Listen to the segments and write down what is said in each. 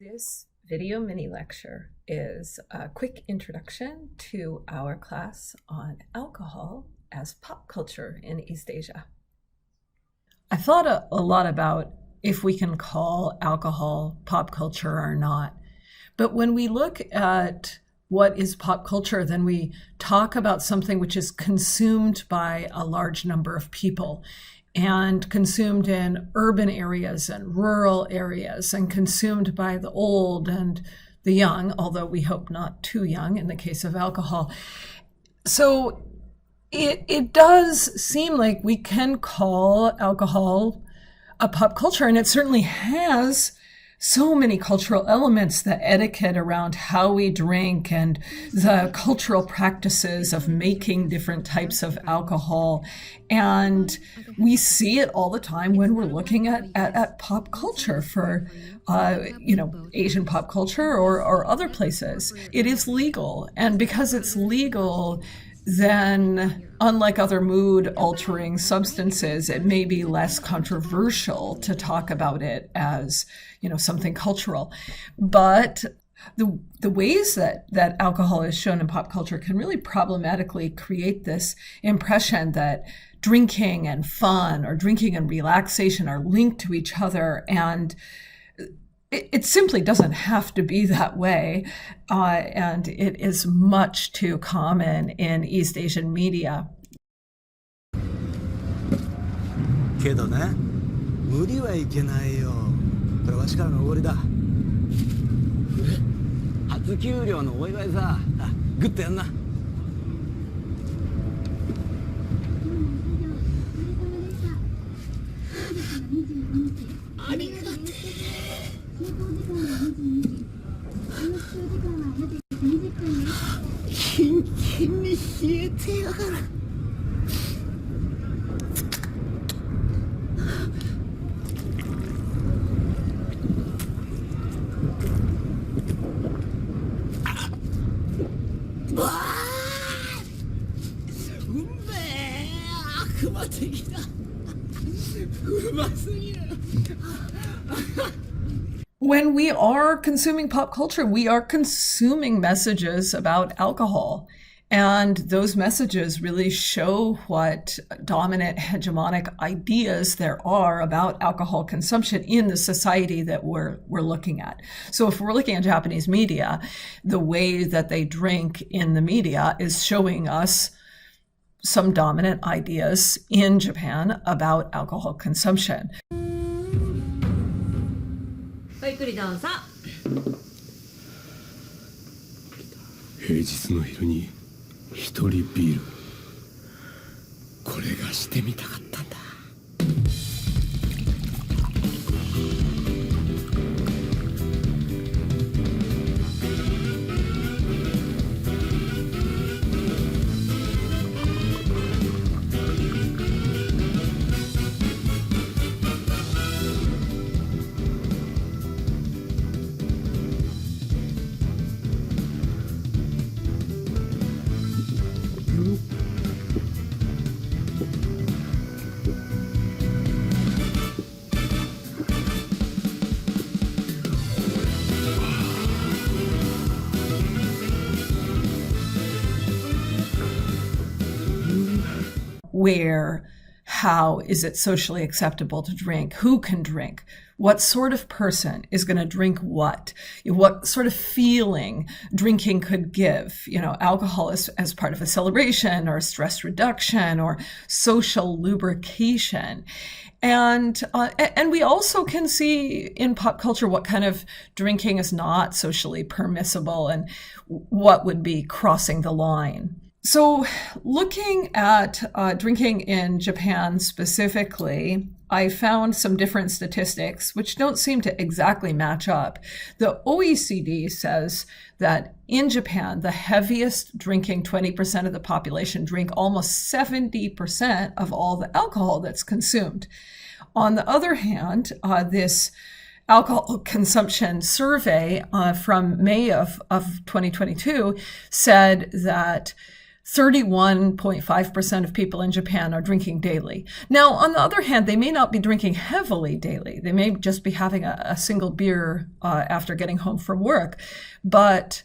This video mini lecture is a quick introduction to our class on alcohol as pop culture in East Asia. I thought a lot about if we can call alcohol pop culture or not. But when we look at what is pop culture, then we talk about something which is consumed by a large number of people and consumed in urban areas and rural areas and consumed by the old and the young, although we hope not too young in the case of alcohol. So it does seem like we can call alcohol a pop culture, and it certainly has so many cultural elements, the etiquette around how we drink and the cultural practices of making different types of alcohol. And we see it all the time when we're looking at pop culture for, Asian pop culture or other places. It is legal. And because it's legal, then unlike other mood-altering substances, it may be less controversial to talk about it as, something cultural. But the ways that alcohol is shown in pop culture can really problematically create this impression that drinking and fun or drinking and relaxation are linked to each other, and it simply doesn't have to be that way, and it is much too common in East Asian media. けどね、無理はいけないよ。これわしからのおごりだ。初給料のお祝いさ、グッとやんな。ありがとう。キンキンに冷えてやがる。うわー、うめえ、悪魔的だ。うますぎる。When we are consuming pop culture, we are consuming messages about alcohol. And those messages really show what dominant hegemonic ideas there are about alcohol consumption in the society that we're looking at. So if we're looking at Japanese media, the way that they drink in the media is showing us some dominant ideas in Japan about alcohol consumption. ごゆっくりどうぞ。平日の昼に一人ビール、これがしてみたかったんだ。Where, how is it socially acceptable to drink? Who can drink? What sort of person is going to drink what? What sort of feeling drinking could give? Alcohol as part of a celebration or stress reduction or social lubrication. And we also can see in pop culture what kind of drinking is not socially permissible and what would be crossing the line. So looking at drinking in Japan specifically, I found some different statistics which don't seem to exactly match up. The OECD says that in Japan, the heaviest drinking 20% of the population drink almost 70% of all the alcohol that's consumed. On the other hand, this alcohol consumption survey from May of 2022 said that 31.5% of people in Japan are drinking daily. Now, on the other hand, they may not be drinking heavily daily. They may just be having a single beer after getting home from work. But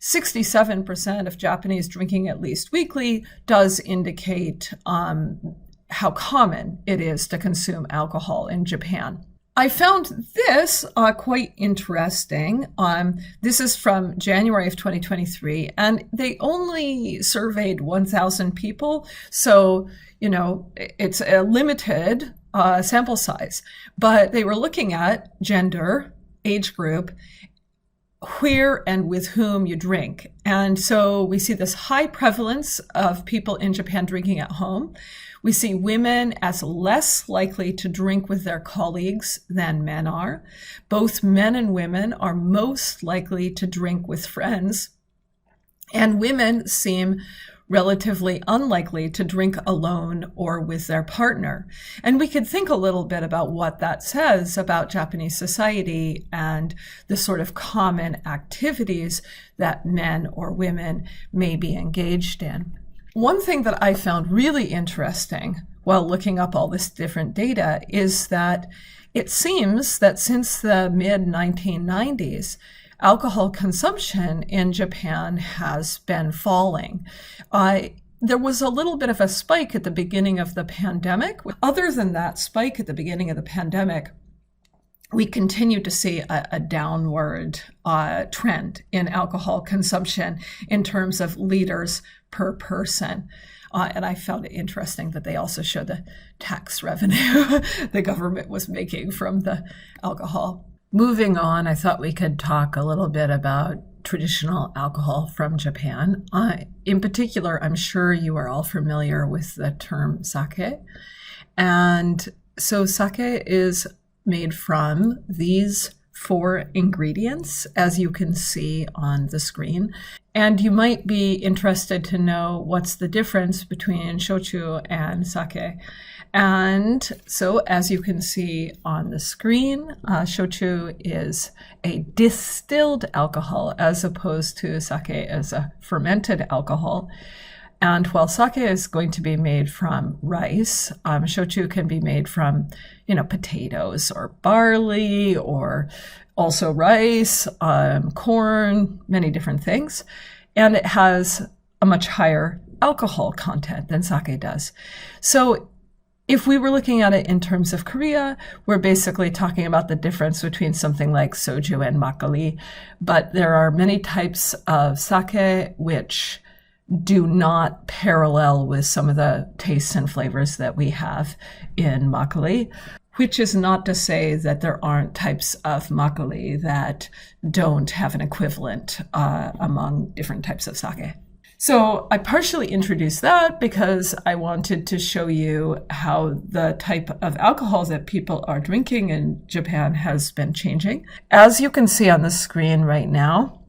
67% of Japanese drinking at least weekly does indicate how common it is to consume alcohol in Japan. I found this quite interesting. This is from January of 2023, and they only surveyed 1,000 people. So, it's a limited sample size. But they were looking at gender, age group, where and with whom you drink. And so we see this high prevalence of people in Japan drinking at home. We see women as less likely to drink with their colleagues than men are. Both men and women are most likely to drink with friends. And women seem relatively unlikely to drink alone or with their partner. And we could think a little bit about what that says about Japanese society and the sort of common activities that men or women may be engaged in. One thing that I found really interesting while looking up all this different data is that it seems that since the mid-1990s, alcohol consumption in Japan has been falling. There was a little bit of a spike at the beginning of the pandemic. Other than that spike at the beginning of the pandemic, we continue to see a downward trend in alcohol consumption in terms of liters per person. And I found it interesting that they also show the tax revenue the government was making from the alcohol. Moving on, I thought we could talk a little bit about traditional alcohol from Japan. In particular, I'm sure you are all familiar with the term sake. And so sake is made from these 4 ingredients, as you can see on the screen. And you might be interested to know what's the difference between shochu and sake. And so, as you can see on the screen, shochu is a distilled alcohol as opposed to sake as a fermented alcohol. And while sake is going to be made from rice, shochu can be made from, potatoes or barley or also rice, corn, many different things. And it has a much higher alcohol content than sake does. So if we were looking at it in terms of Korea, we're basically talking about the difference between something like soju and makgeolli. But there are many types of sake which do not parallel with some of the tastes and flavors that we have in makgeolli, which is not to say that there aren't types of makgeolli that don't have an equivalent among different types of sake. So I partially introduced that because I wanted to show you how the type of alcohol that people are drinking in Japan has been changing. As you can see on the screen right now,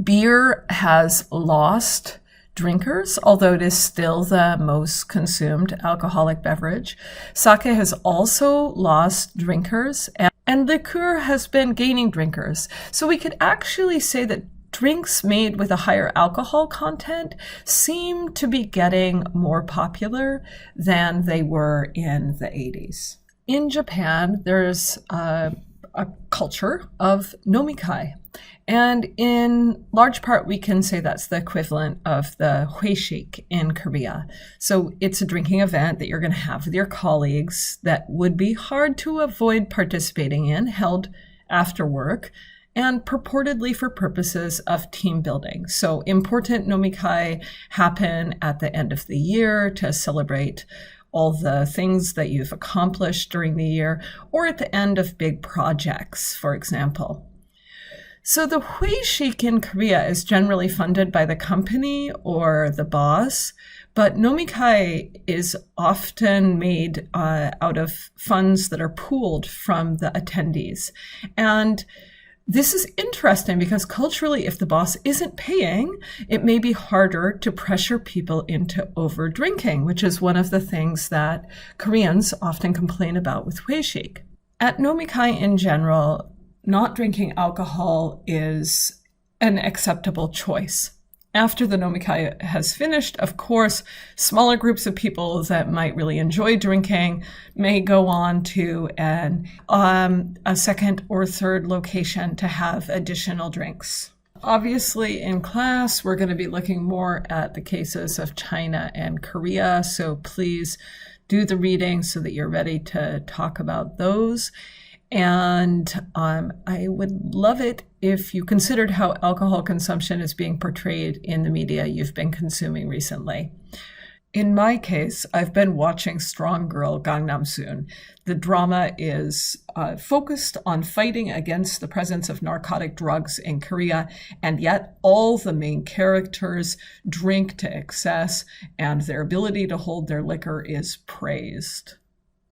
beer has lost drinkers, although it is still the most consumed alcoholic beverage. Sake has also lost drinkers, and liqueur has been gaining drinkers. So we could actually say that drinks made with a higher alcohol content seem to be getting more popular than they were in the 80s. In Japan, there's a culture of nomikai. And in large part, we can say that's the equivalent of the hueshik in Korea. So it's a drinking event that you're going to have with your colleagues that would be hard to avoid participating in, held after work, and purportedly for purposes of team building. So important nomikai happen at the end of the year to celebrate all the things that you've accomplished during the year, or at the end of big projects, for example. So the hueshik in Korea is generally funded by the company or the boss, but nomikai is often made out of funds that are pooled from the attendees. And this is interesting because culturally, if the boss isn't paying, it may be harder to pressure people into over drinking, which is one of the things that Koreans often complain about with hueshik. At nomikai in general, not drinking alcohol is an acceptable choice. After the Nomikai has finished, of course, smaller groups of people that might really enjoy drinking may go on to a second or third location to have additional drinks. Obviously, in class, we're going to be looking more at the cases of China and Korea, so please do the reading so that you're ready to talk about those. And I would love it if you considered how alcohol consumption is being portrayed in the media you've been consuming recently. In my case, I've been watching Strong Girl Gangnam Soon. The drama is focused on fighting against the presence of narcotic drugs in Korea, and yet all the main characters drink to excess, and their ability to hold their liquor is praised.